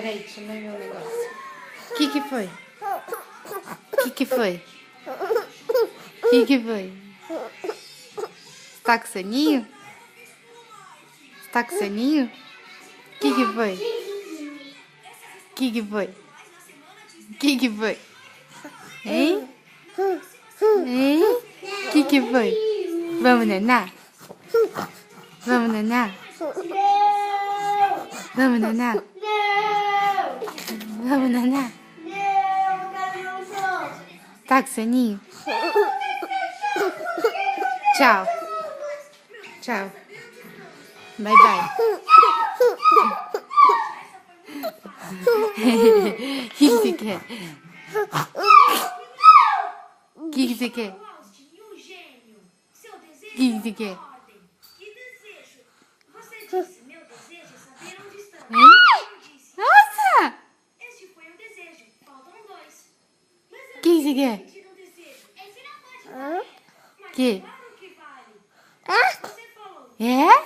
Peraí, deixa eu ver o negócio. O que foi? O que foi? O que foi? Você tá com soninho? Você tá com soninho? O que foi? O que foi? O que foi? Hein? Hein? O que foi? Vamos nanar? Vamos nanar? Vamos nanar? Vamos nanar? Tá com soninho? Tchau. Tchau. Bye, bye. O que você quer? O que você quer? O que você quer? Nossa! O que você quer? Que? É?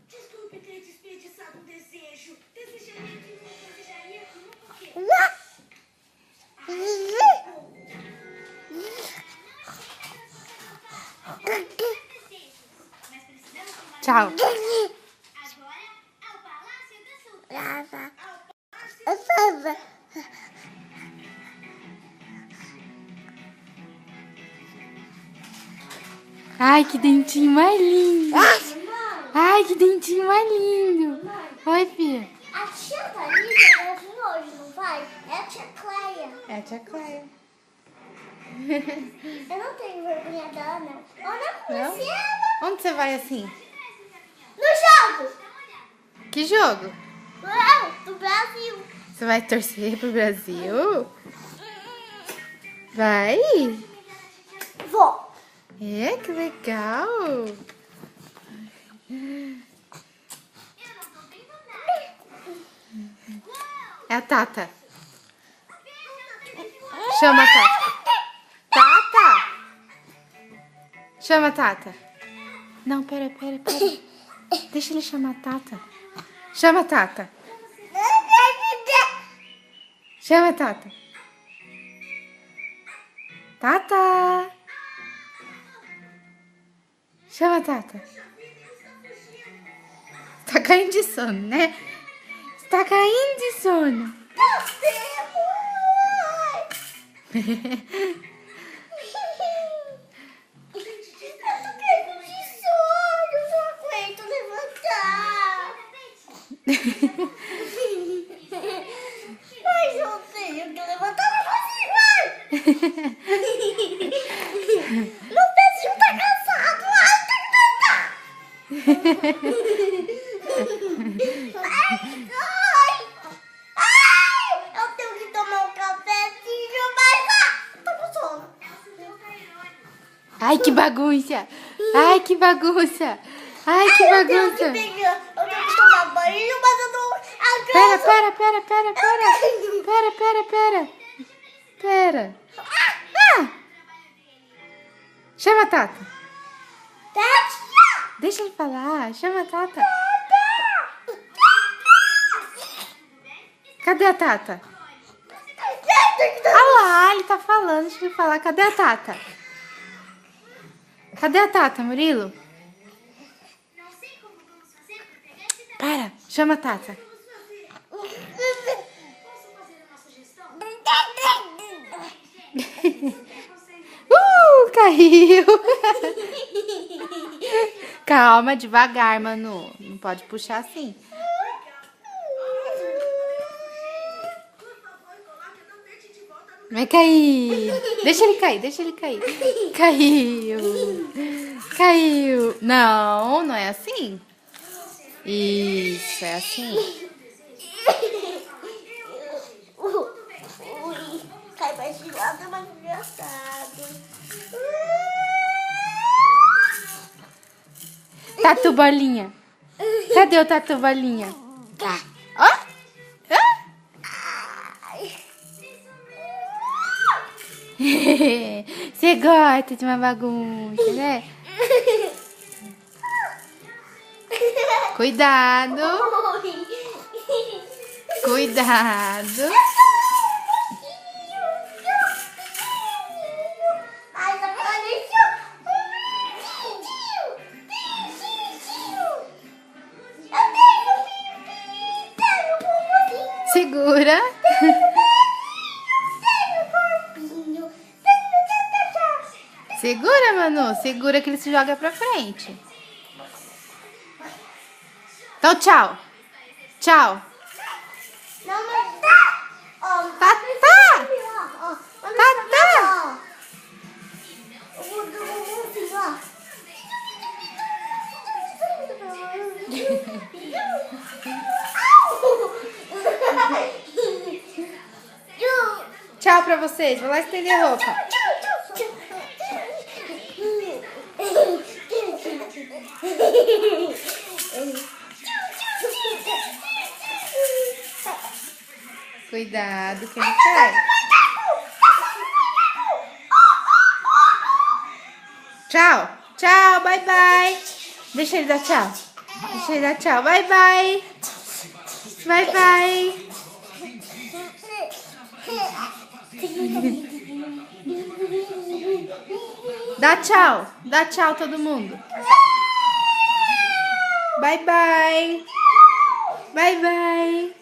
Desculpe ter desperdiçado um desejo. Desejaria que não desejaria que não, por quê? Tchau. Agora ao Palácio do Sultão. Ai, que dentinho mais lindo. Ai, que dentinho mais lindo. Oi, filha. A tia Thalita vai vir hoje, não vai? É a tia Cleia. É a tia Cleia. Eu não tenho vergonha dela, não. Eu não Não? conheci ela. Onde você vai assim? No jogo. Que jogo? Não, do Brasil. Você vai torcer pro Brasil? Vai? Vou. É, que legal. É a Tata. Chama a Tata. Tata! Chama a Tata. Não, pera. Deixa ele chamar a Tata. Chama a Tata. Chama a Tata. Tata. Chama a Tata. Tá caindo de sono, né? Tá caindo de sono. Não sei, mãe. Eu tô caindo de sono. Eu não aguento levantar. Mas eu tenho que levantar, não consigo. Meu pezinho tá cansado. Ai, tem que levantar. Ai, eu tenho que tomar um cafezinho, mas tô com sono. Ai, que bagunça. Ai, que bagunça. Ai, que Eu tenho bagunça. que tomar banho, mas eu não alcanço. Pera. Chama a Tata. Tati! Deixa ele falar. Chama a Tata. Cadê a Tata? Ah lá, ele tá falando. Deixa ele falar. Cadê a Tata? Cadê a Tata, Murilo? Para, chama a Tata. Caiu. Calma, devagar, Manu. Não pode puxar assim. Vai cair. Deixa ele cair. Caiu. Não é assim. Isso, é assim. Cai mais de lado, é mais engraçado. Tatu Bolinha. Cadê o Tatu Bolinha? Ó. Você gosta de uma bagunça, né? Cuidado. Cuidado. Mas apareceu um pintinho. Eu tenho um Segura. Segura, Manu. Segura que ele se joga pra frente. Então, tchau. Tchau. Não, mas tá. Ó, Tá. ó. Tá. O do ó. Tchau pra vocês. Vou lá estender a roupa. Cuidado que ele cai. Tchau. Tchau. Bye, bye. Deixa ele dar tchau. Deixa ele dar tchau. Bye, bye. Bye, bye. Dá tchau. Dá tchau todo mundo. Bye, bye. Bye, bye.